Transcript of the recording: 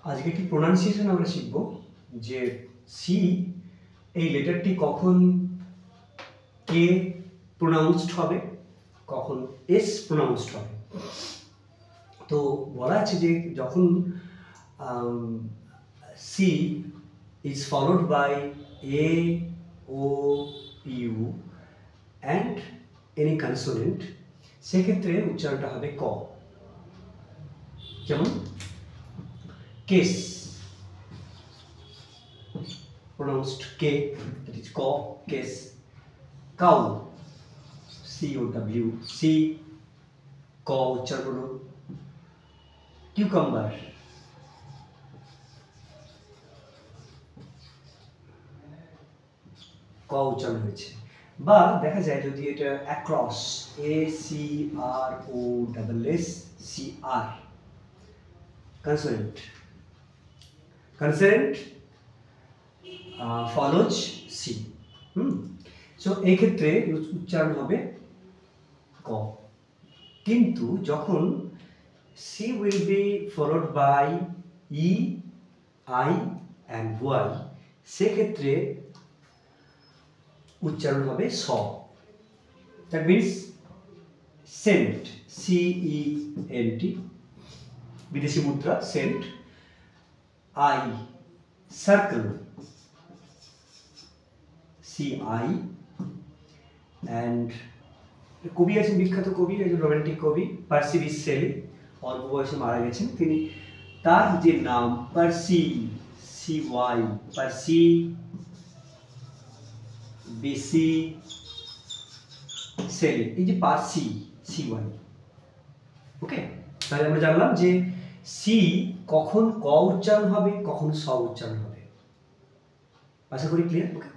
আজকে কি প্রোনাউন্সিয়েশন আমরা শিখব যে সি এই লেটারটি কখন কে প্রোনাউন্সড হবে, কখন এস প্রোনাউন্সড হবে। তো বলা আছে যে যখন C is followed by A O U and any consonant, সেক্ষেত্রে উচ্চারণটা হবে ক। যেমন case pronounced K, that is ko, case. Cow, C-O-W, C, ko উচ্চারণ হলো। কিউকাম্বার, ক উচ্চারণ হয়েছে। বা দেখা যায় যদি এটা across, ACROSSCR, consonant, consonant follows C. So এই ক্ষেত্রে উচ্চারণ হবে ক। কিন্তু যখন C will be followed by E, I and Y, সেক্ষেত্রে উচ্চারণ হবে স। দ্যাট মিনস সেন্ট, CENT, বিদেশি মুদ্রা cent. I, circle, CI, and কবি আছেন বিখ্যাত কবি, একজন রোমান্টিক কবি পার্সি বিশ শেলি, অল্প বয়সে মারা গেছেন তিনি। তার যে নাম Percy, CY, Percy Bysshe Shelley, এই যে পার্সি CY, ওকে। তাহলে আমরা জানলাম যে সি কখন ক উচ্চারণ হবে, কখন স উচ্চারণ হবে। আশা করি ক্লিয়ার, ওকে।